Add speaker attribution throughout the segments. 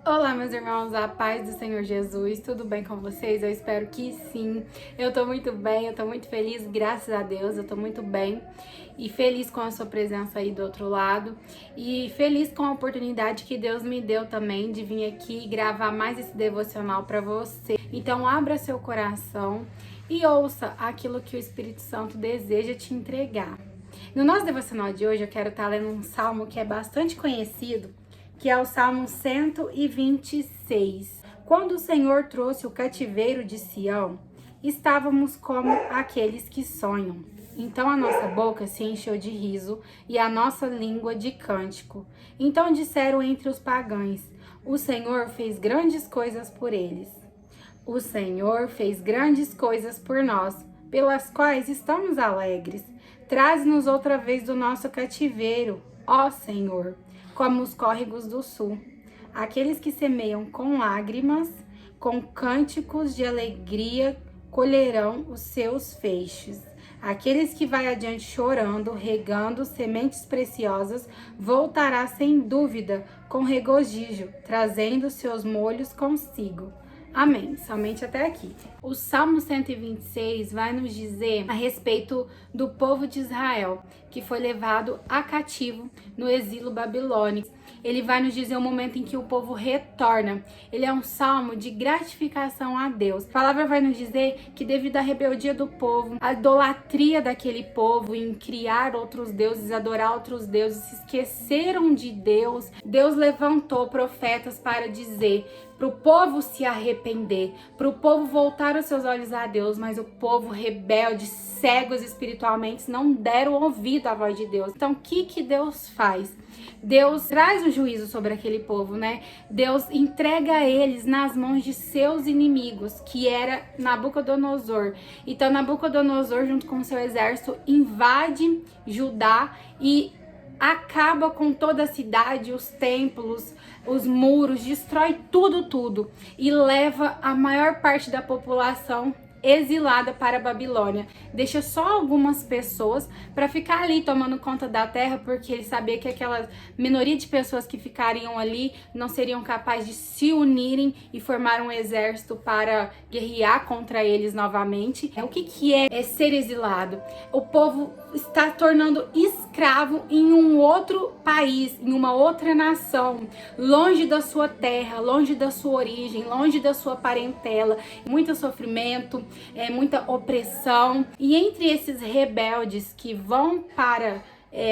Speaker 1: Olá, meus irmãos, a paz do Senhor Jesus, tudo bem com vocês? Eu espero que sim. Eu tô muito bem, eu tô muito feliz, graças a Deus, eu tô muito bem e feliz com a sua presença aí do outro lado e feliz com a oportunidade que Deus me deu também de vir aqui gravar mais esse devocional para você. Então, abra seu coração e ouça aquilo que o Espírito Santo deseja te entregar. No nosso devocional de hoje, eu quero estar lendo um salmo que é bastante conhecido, que é o Salmo 126. Quando o Senhor trouxe o cativeiro de Sião, estávamos como aqueles que sonham. Então a nossa boca se encheu de riso e a nossa língua de cântico. Então disseram entre os pagãos: o Senhor fez grandes coisas por eles. O Senhor fez grandes coisas por nós, pelas quais estamos alegres. Traze-nos outra vez do nosso cativeiro, ó Senhor, como os córregos do sul. Aqueles que semeiam com lágrimas, com cânticos de alegria, colherão os seus feixes. Aqueles que vai adiante chorando, regando sementes preciosas, voltará sem dúvida com regozijo, trazendo seus molhos consigo. Amém. Somente até aqui. O Salmo 126 vai nos dizer a respeito do povo de Israel, que foi levado a cativo no exílio babilônico. Ele vai nos dizer o momento em que o povo retorna. Ele é um salmo de gratificação a Deus. A palavra vai nos dizer que devido à rebeldia do povo, a idolatria daquele povo em criar outros deuses, adorar outros deuses, se esqueceram de Deus. Deus levantou profetas para dizer para o povo se arrepender, para o povo voltar os seus olhos a Deus, mas o povo rebelde, cegos espiritualmente, não deram ouvido à voz de Deus. Então, o que Deus faz? Deus traz o juízo sobre aquele povo, né? Deus entrega eles nas mãos de seus inimigos, que era Nabucodonosor. Então, Nabucodonosor, junto com seu exército, invade Judá e acaba com toda a cidade, os templos, os muros, destrói tudo e leva a maior parte da população exilada para a Babilônia. Deixa só algumas pessoas para ficar ali tomando conta da terra, porque ele sabia que aquela minoria de pessoas que ficariam ali não seriam capazes de se unirem e formar um exército para guerrear contra eles novamente. O que é ser exilado? O povo está tornando escravo em um outro país, em uma outra nação, longe da sua terra, longe da sua origem, longe da sua parentela, muito sofrimento, muita opressão. E entre esses rebeldes que vão para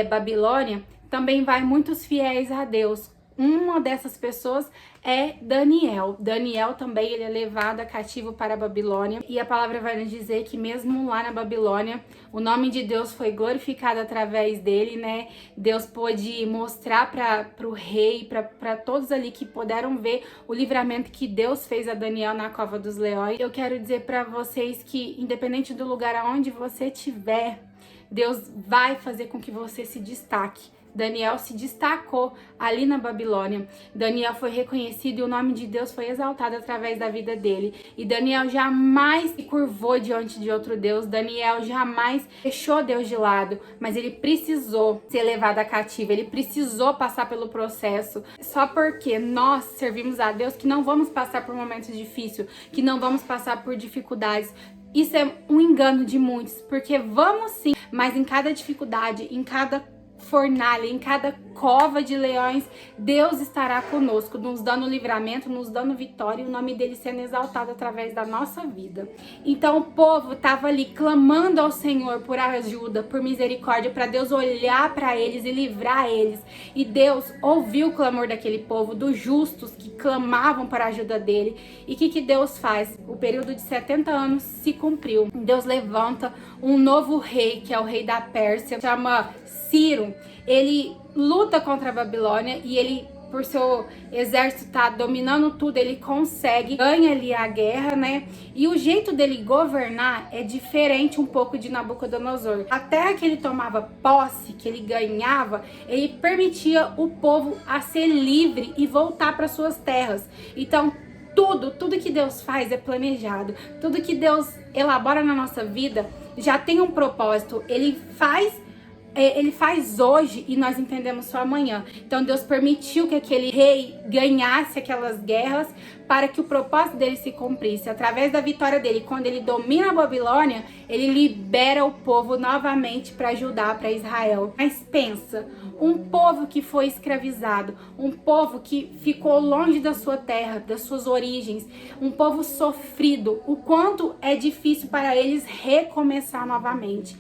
Speaker 1: Babilônia, também vai muitos fiéis a Deus. Uma dessas pessoas é Daniel. Daniel também ele é levado a cativo para a Babilônia. E a palavra vai nos dizer que mesmo lá na Babilônia, o nome de Deus foi glorificado através dele, né? Deus pôde mostrar para o rei, para todos ali que puderam ver o livramento que Deus fez a Daniel na cova dos leões. Eu quero dizer para vocês que, independente do lugar aonde você estiver, Deus vai fazer com que você se destaque. Daniel se destacou ali na Babilônia. Daniel foi reconhecido e o nome de Deus foi exaltado através da vida dele. E Daniel jamais se curvou diante de outro Deus. Daniel jamais deixou Deus de lado, mas ele precisou ser levado a cativo. Ele precisou passar pelo processo. Só porque nós servimos a Deus que não vamos passar por momentos difíceis, que não vamos passar por dificuldades. Isso é um engano de muitos, porque vamos sim, mas em cada dificuldade, em cada fornalha, em cada cova de leões, Deus estará conosco, nos dando livramento, nos dando vitória e o nome dele sendo exaltado através da nossa vida. Então o povo estava ali clamando ao Senhor por ajuda, por misericórdia, para Deus olhar para eles e livrar eles. E Deus ouviu o clamor daquele povo, dos justos que clamavam para a ajuda dele. E o que Deus faz? O período de 70 anos se cumpriu. Deus levanta um novo rei, que é o rei da Pérsia, chama Ciro. Ele luta contra a Babilônia e ele, por seu exército estar dominando tudo, ele consegue, ganha ali a guerra, né? E o jeito dele governar é diferente um pouco de Nabucodonosor. Até que ele tomava posse, que ele ganhava, ele permitia o povo a ser livre e voltar para suas terras. Então, tudo que Deus faz é planejado. Tudo que Deus elabora na nossa vida já tem um propósito. Ele faz ele faz hoje e nós entendemos só amanhã. Então Deus permitiu que aquele rei ganhasse aquelas guerras para que o propósito dele se cumprisse. Através da vitória dele, quando ele domina a Babilônia, ele libera o povo novamente para Judá, para Israel. Mas pensa, um povo que foi escravizado, um povo que ficou longe da sua terra, das suas origens, um povo sofrido, o quanto é difícil para eles recomeçar novamente.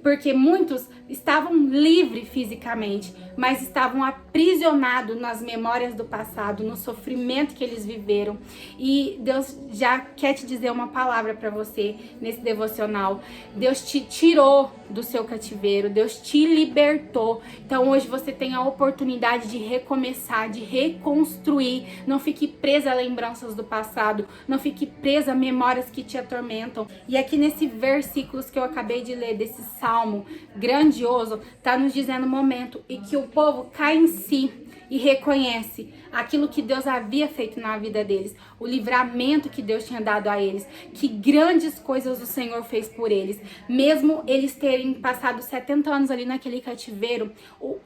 Speaker 1: Porque muitos estavam livres fisicamente, mas estavam aprisionados nas memórias do passado, no sofrimento que eles viveram. E Deus já quer te dizer uma palavra para você nesse devocional. Deus te tirou do seu cativeiro, Deus te libertou. Então hoje você tem a oportunidade de recomeçar, de reconstruir. Não fique presa a lembranças do passado, não fique presa a memórias que te atormentam. E aqui nesse versículos que eu acabei de ler, desse salmo grandioso, tá nos dizendo o momento em que o povo cai em si e reconhece aquilo que Deus havia feito na vida deles, o livramento que Deus tinha dado a eles, que grandes coisas o Senhor fez por eles. Mesmo eles terem passado 70 anos ali naquele cativeiro,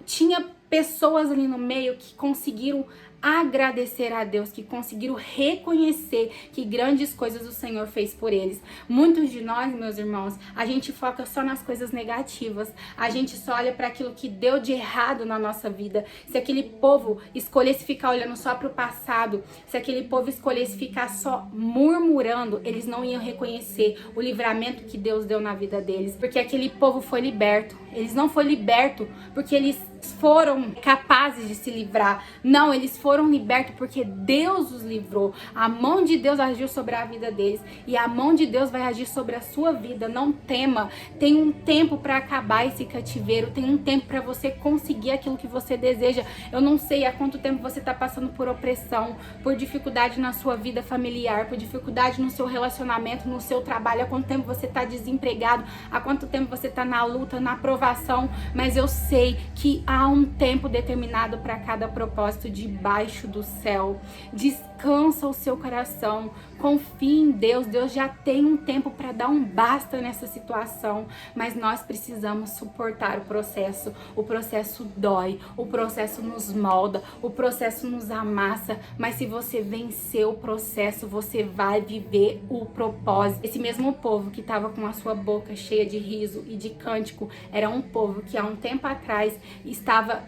Speaker 1: tinha pessoas ali no meio que conseguiram agradecer a Deus, que conseguiram reconhecer que grandes coisas o Senhor fez por eles. Muitos de nós, meus irmãos, a gente foca só nas coisas negativas, a gente só olha para aquilo que deu de errado na nossa vida. Se aquele povo escolhesse ficar olhando só para o passado, se aquele povo escolhesse ficar só murmurando, eles não iam reconhecer o livramento que Deus deu na vida deles, porque aquele povo foi liberto. Eles não foram libertos porque eles foram capazes de se livrar. Não, eles foram libertos porque Deus os livrou. A mão de Deus agiu sobre a vida deles e a mão de Deus vai agir sobre a sua vida. Não tema. Tem um tempo para acabar esse cativeiro. Tem um tempo para você conseguir aquilo que você deseja. Eu não sei há quanto tempo você está passando por opressão, por dificuldade na sua vida familiar, por dificuldade no seu relacionamento, no seu trabalho. Há quanto tempo você está desempregado? Há quanto tempo você está na luta, na provação? Mas eu sei que há um tempo determinado para cada propósito debaixo do céu. Descansa o seu coração, confie em Deus. Deus já tem um tempo para dar um basta nessa situação, mas nós precisamos suportar o processo. O processo dói, o processo nos molda, o processo nos amassa, mas se você vencer o processo, você vai viver o propósito. Esse mesmo povo que estava com a sua boca cheia de riso e de cântico, era um povo que há um tempo atrás estava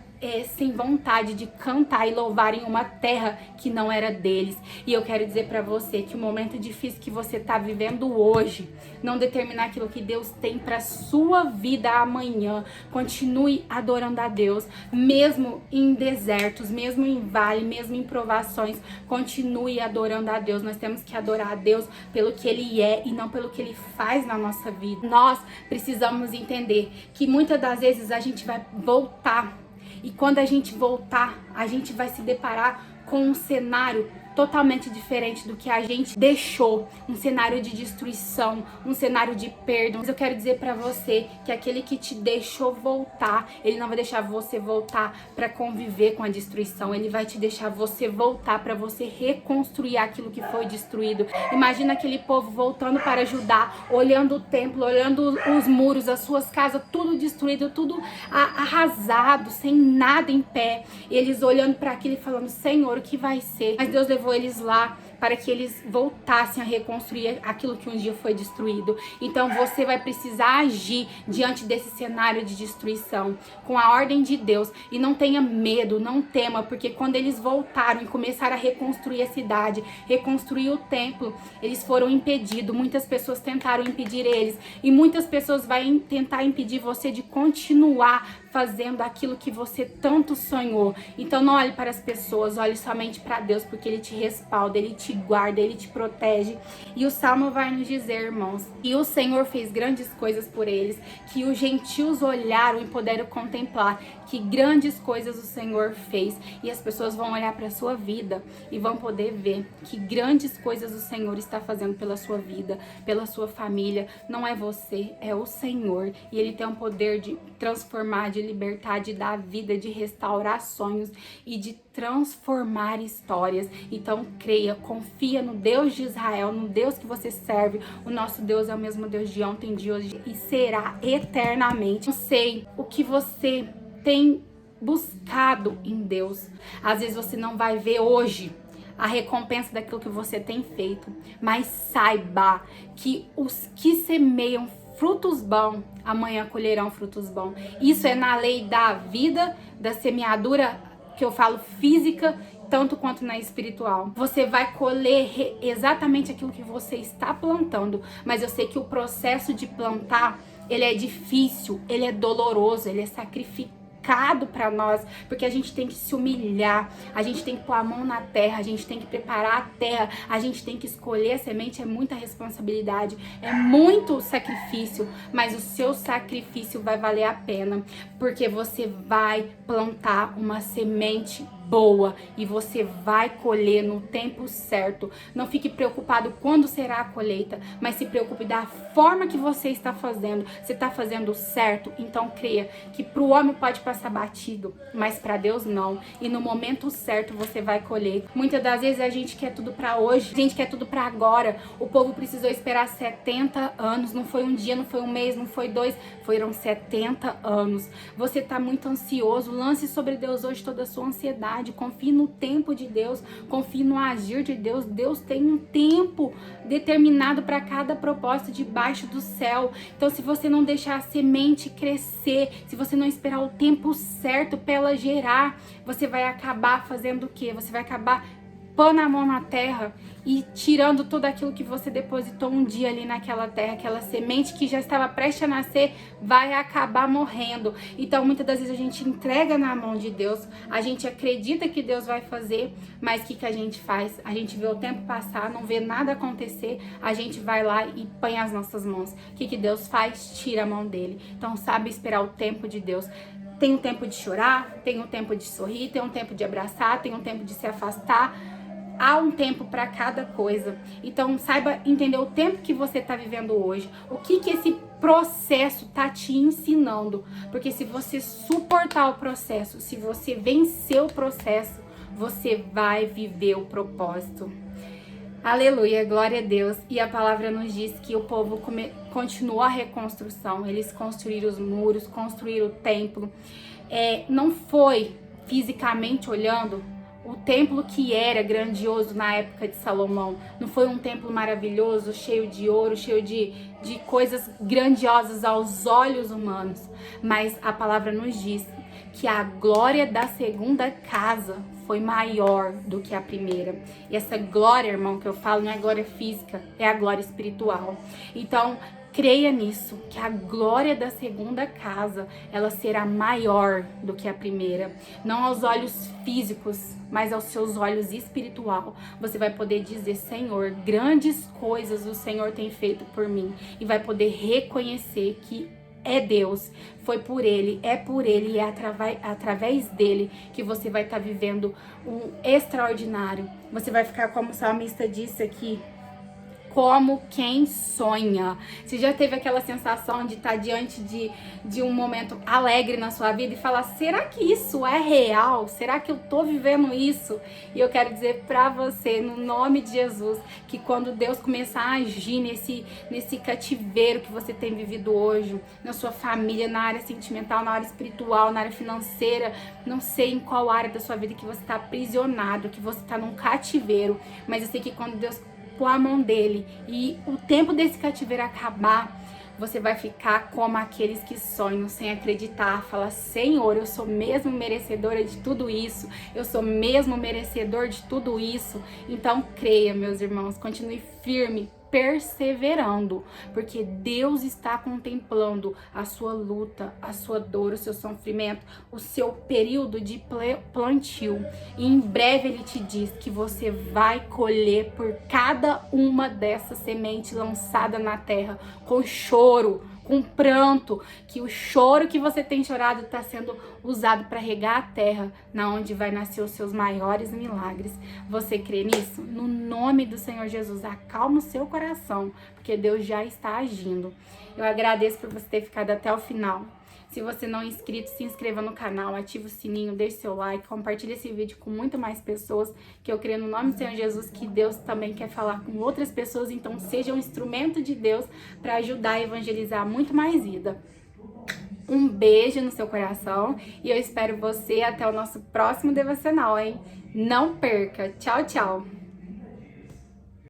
Speaker 1: sem vontade de cantar e louvar em uma terra que não era deles. E eu quero dizer para você que o momento difícil que você está vivendo hoje não determina aquilo que Deus tem para sua vida amanhã. Continue adorando a Deus, mesmo em desertos, mesmo em vale, mesmo em provações. Continue adorando a Deus. Nós temos que adorar a Deus pelo que Ele é e não pelo que Ele faz na nossa vida. Nós precisamos entender que muitas das vezes a gente vai voltar. E quando a gente voltar, a gente vai se deparar com um cenário totalmente diferente do que a gente deixou, um cenário de destruição, um cenário de perda. Mas eu quero dizer pra você que aquele que te deixou voltar, ele não vai deixar você voltar pra conviver com a destruição, ele vai te deixar você voltar pra você reconstruir aquilo que foi destruído. Imagina aquele povo voltando para Judá, olhando o templo, olhando os muros, as suas casas, tudo destruído, tudo arrasado, sem nada em pé. E eles olhando para aquilo e falando: Senhor, o que vai ser? Mas Deus levou eles lá para que eles voltassem a reconstruir aquilo que um dia foi destruído. Então você vai precisar agir diante desse cenário de destruição com a ordem de Deus. E não tenha medo, não tema, porque quando eles voltaram e começaram a reconstruir a cidade, reconstruir o templo, eles foram impedidos. Muitas pessoas tentaram impedir eles e muitas pessoas vão tentar impedir você de continuar fazendo aquilo que você tanto sonhou. Então não olhe para as pessoas, olhe somente para Deus, porque Ele te respalda, Ele te guarda, Ele te protege. E o Salmo vai nos dizer, irmãos, que o Senhor fez grandes coisas por eles, que os gentios olharam e puderam contemplar que grandes coisas o Senhor fez. E as pessoas vão olhar para a sua vida e vão poder ver que grandes coisas o Senhor está fazendo pela sua vida, pela sua família. Não é você, é o Senhor. E Ele tem o poder de transformar, de libertar, de dar vida, de restaurar sonhos e de transformar histórias. Então creia, confia no Deus de Israel, no Deus que você serve. O nosso Deus é o mesmo Deus de ontem, de hoje e será eternamente. Não sei o que você tem buscado em Deus. Às vezes você não vai ver hoje a recompensa daquilo que você tem feito, mas saiba que os que semeiam frutos bons, amanhã colherão frutos bons. Isso é na lei da vida, da semeadura, que eu falo física, tanto quanto na espiritual. Você vai colher exatamente aquilo que você está plantando, mas eu sei que o processo de plantar, ele é difícil, ele é doloroso, ele é sacrificado para nós, porque a gente tem que se humilhar, a gente tem que pôr a mão na terra, a gente tem que preparar a terra, a gente tem que escolher a semente. É muita responsabilidade, é muito sacrifício, mas o seu sacrifício vai valer a pena, porque você vai plantar uma semente boa e você vai colher no tempo certo. Não fique preocupado quando será a colheita, mas se preocupe da forma que você está fazendo. Você está fazendo certo? Então creia que para o homem pode passar batido, mas para Deus não. E no momento certo você vai colher. Muitas das vezes a gente quer tudo para hoje, a gente quer tudo para agora. O povo precisou esperar 70 anos, não foi um dia, não foi um mês, não foi 2, foram 70 anos. Você está muito ansioso, lance sobre Deus hoje toda a sua ansiedade. Confie no tempo de Deus, confie no agir de Deus. Deus tem um tempo determinado para cada propósito debaixo do céu. Então, se você não deixar a semente crescer, se você não esperar o tempo certo para ela gerar, você vai acabar fazendo o quê? Você vai acabar pondo a mão na terra e tirando tudo aquilo que você depositou um dia ali naquela terra. Aquela semente que já estava prestes a nascer vai acabar morrendo. Então muitas das vezes a gente entrega na mão de Deus, a gente acredita que Deus vai fazer, mas o que a gente faz? A gente vê o tempo passar, não vê nada acontecer, a gente vai lá e põe as nossas mãos. O que Deus faz? Tira a mão dele. Então sabe esperar o tempo de Deus. Tem um tempo de chorar, tem um tempo de sorrir, tem um tempo de abraçar, tem um tempo de se afastar. Há um tempo para cada coisa. Então saiba entender o tempo que você está vivendo hoje. O que esse processo tá te ensinando. Porque se você suportar o processo, se você vencer o processo, você vai viver o propósito. Aleluia, glória a Deus. E a palavra nos diz que o povo continuou a reconstrução. Eles construíram os muros, construíram o templo. Não foi fisicamente olhando o templo que era grandioso na época de Salomão. Não foi um templo maravilhoso, cheio de ouro, cheio de coisas grandiosas aos olhos humanos. Mas a palavra nos diz que a glória da segunda casa foi maior do que a primeira. E essa glória, irmão, que eu falo, não é glória física, é a glória espiritual. Então, creia nisso, que a glória da segunda casa, ela será maior do que a primeira. Não aos olhos físicos, mas aos seus olhos espiritual. Você vai poder dizer: Senhor, grandes coisas o Senhor tem feito por mim. E vai poder reconhecer que é Deus, foi por Ele, é por Ele e é através dele que você vai estar vivendo um extraordinário. Você vai ficar, como o salmista disse aqui, como quem sonha. Você já teve aquela sensação de estar diante de um momento alegre na sua vida e falar: será que isso é real? Será que eu tô vivendo isso? E eu quero dizer pra você, no nome de Jesus, que quando Deus começar a agir nesse cativeiro que você tem vivido hoje, na sua família, na área sentimental, na área espiritual, na área financeira, não sei em qual área da sua vida que você tá aprisionado, que você tá num cativeiro, mas eu sei que quando Deus pôr a mão dele e o tempo desse cativeiro acabar, você vai ficar como aqueles que sonham sem acreditar, falar: Senhor, eu sou mesmo merecedora de tudo isso, eu sou mesmo merecedor de tudo isso. Então creia, meus irmãos, continue firme, perseverando, porque Deus está contemplando a sua luta, a sua dor, o seu sofrimento, o seu período de plantio. E em breve Ele te diz que você vai colher por cada uma dessas sementes lançadas na terra, com choro, com pranto, que o choro que você tem chorado está sendo usado para regar a terra, na onde vai nascer os seus maiores milagres. Você crê nisso? No nome do Senhor Jesus, acalma o seu coração, porque Deus já está agindo. Eu agradeço por você ter ficado até o final. Se você não é inscrito, se inscreva no canal, ative o sininho, deixe seu like, compartilhe esse vídeo com muito mais pessoas, que eu creio no nome do Senhor Jesus que Deus também quer falar com outras pessoas, então seja um instrumento de Deus para ajudar a evangelizar muito mais vida. Um beijo no seu coração e eu espero você até o nosso próximo devocional, hein? Não perca! Tchau, tchau!